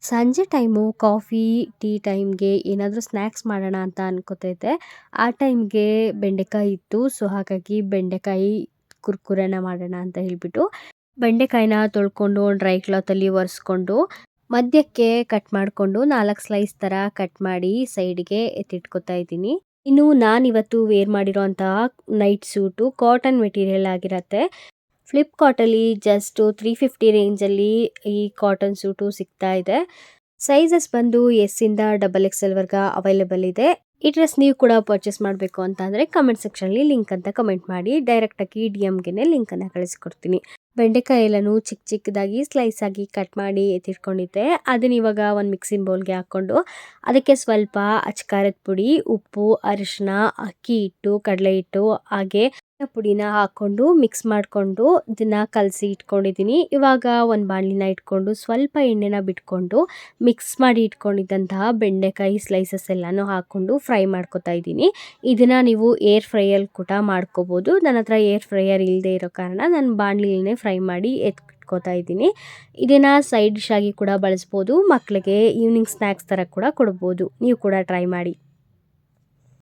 ಸಂಜೆ time coffee, tea ಟೈಮ್‌ಗೆ ಏನಾದರೂ ಸ್ನ್ಯಾಕ್ಸ್ ಮಾಡೋಣ ಅಂತ ಅನ್ಕೋತೈತೆ. ಆ ಟೈಮ್‌ಗೆ ಬೆಂಡೆಕಾಯಿ ಇತ್ತು. ಸೊ, ಹಾಗಾಗಿ ಬೆಂಡೆಕಾಯಿ ಕುರ್ಕುರೆನ ಮಾಡೋಣ ಅಂತ ಹೇಳ್ಬಿಟ್ಟು, ಬೆಂಡೆಕಾಯಿನ ತೊಳ್ಕೊಂಡು ಡ್ರೈ ಕ್ಲಾತಲ್ಲಿ ಒರೆಸ್ಕೊಂಡು, ಮಧ್ಯಕ್ಕೆ ಕಟ್ ಮಾಡಿಕೊಂಡು 4 ಸ್ಲೈಸ್ ಥರ ಕಟ್ ಮಾಡಿ ಸೈಡ್‌ಗೆ ಎತ್ತಿಟ್ಕೊತಾ ಇದ್ದೀನಿ. ಇನ್ನು ನಾನಿವತ್ತು ವೇರ್ ಮಾಡಿರೋಂತಹ ನೈಟ್ ಸೂಟು ಕಾಟನ್ ಮೆಟೀರಿಯಲ್ ಆಗಿರತ್ತೆ. ಫ್ಲಿಪ್‌ಕಾರ್ಟಲ್ಲಿ ಜಸ್ಟ್ 350 ರೇಂಜಲ್ಲಿ ಈ ಕಾಟನ್ ಸೂಟು ಸಿಗ್ತಾ ಇದೆ. ಸೈಜಸ್ ಬಂದು ಎಸ್ ಇಂದ ಡಬಲ್ ಎಕ್ಸೆಲ್ ವರ್ಗ ಅವೈಲೇಬಲ್ ಇದೆ. ಈ ಡ್ರೆಸ್ ನೀವು ಕೂಡ ಪರ್ಚೇಸ್ ಮಾಡಬೇಕು ಅಂತ ಅಂದರೆ ಕಮೆಂಟ್ ಸೆಕ್ಷನಲ್ಲಿ ಲಿಂಕ್ ಅಂತ ಕಮೆಂಟ್ ಮಾಡಿ, ಡೈರೆಕ್ಟಾಗಿ ಡಿ.ಎಮ್‌ಗೆನೆ ಲಿಂಕನ್ನು ಕಳಿಸ್ಕೊಡ್ತೀನಿ. ಬೆಂಡೆಕಾಯಿ ಎಲ್ಲನೂ ಚಿಕ್ಕ ಚಿಕ್ಕದಾಗಿ ಸ್ಲೈಸ್ ಆಗಿ ಕಟ್ ಮಾಡಿ ಎತ್ತಿಟ್ಕೊಂಡಿದ್ದೆ. ಅದನ್ನ ಇವಾಗ ಒಂದು ಮಿಕ್ಸಿಂಗ್ ಬೌಲ್ಗೆ ಹಾಕ್ಕೊಂಡು, ಅದಕ್ಕೆ ಸ್ವಲ್ಪ ಅಚ್ಕಾರದ ಪುಡಿ, ಉಪ್ಪು, ಅರಿಶಿನ, ಅಕ್ಕಿ ಹಿಟ್ಟು, ಕಡಲೆ ಹಿಟ್ಟು ಹಾಗೆ ಪುಡಿನ ಹಾಕ್ಕೊಂಡು ಮಿಕ್ಸ್ ಮಾಡಿಕೊಂಡು ಇದನ್ನ ಕಲಸಿ ಇಟ್ಕೊಂಡಿದ್ದೀನಿ. ಇವಾಗ ಒಂದು ಬಾಣಲಿನ ಇಟ್ಕೊಂಡು ಸ್ವಲ್ಪ ಎಣ್ಣೆನ ಬಿಟ್ಕೊಂಡು ಮಿಕ್ಸ್ ಮಾಡಿ ಇಟ್ಕೊಂಡಿದ್ದಂತಹ ಬೆಂಡೆಕಾಯಿ ಸ್ಲೈಸಸ್ ಎಲ್ಲನೂ ಹಾಕ್ಕೊಂಡು ಫ್ರೈ ಮಾಡ್ಕೊತಾ ಇದ್ದೀನಿ. ಇದನ್ನು ನೀವು ಏರ್ ಫ್ರೈಯಲ್ಲಿ ಕೂಡ ಮಾಡ್ಕೋಬೋದು. ನನ್ನ ಹತ್ರ ಏರ್ ಫ್ರೈಯರ್ ಇಲ್ಲದೆ ಇರೋ ಕಾರಣ ನಾನು ಬಾಣಲಿಲೇ ಫ್ರೈ ಮಾಡಿ ಎತ್ಕೊತಾ ಇದ್ದೀನಿ. ಇದನ್ನು ಸೈಡ್ ಡಿಶ್ ಆಗಿ ಕೂಡ ಬಳಸ್ಬೋದು. ಮಕ್ಕಳಿಗೆ ಈವ್ನಿಂಗ್ ಸ್ನ್ಯಾಕ್ಸ್ ಥರ ಕೂಡ ಕೊಡ್ಬೋದು. ನೀವು ಕೂಡ ಟ್ರೈ ಮಾಡಿ.